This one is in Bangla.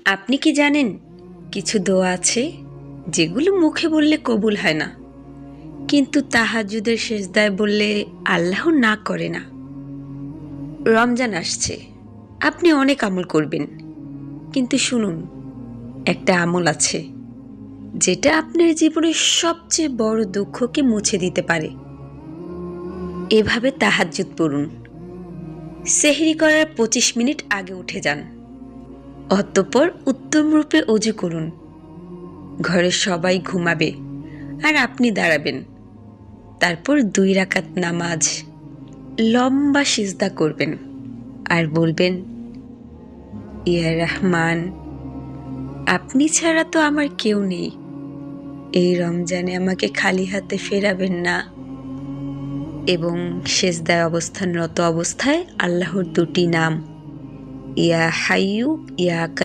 আপনি কি জানেন কিছু দোয়া আছে যেগুলো মুখে বললে কবুল হয় না, কিন্তু তাহাজ্জুদের সেজদায় বললে আল্লাহ না করে না? রমজান আসছে, আপনি অনেক আমল করবেন, কিন্তু শুনুন, একটা আমল আছে যেটা আপনার জীবনের সবচেয়ে বড় দুঃখকে মুছে দিতে পারে। এভাবে তাহাজ্জুদ পড়ুন। সেহরি করার 25 মিনিট আগে উঠে যান, অতঃপর উত্তম রূপে অজু করুন। ঘরের সবাই ঘুমাবে আর আপনি দাঁড়াবেন। তারপর 2 রাকাত নামাজ, লম্বা সিজদা করবেন আর বলবেন, ইয়া রহমান, আপনি ছাড়া তো আমার কেউ নেই, এই রমজানে আমাকে খালি হাতে ফেরাবেন না। এবং সেজদায় অবস্থানরত অবস্থায় আল্লাহর 2টি নাম, ইয়া হাইয়ু ইয়া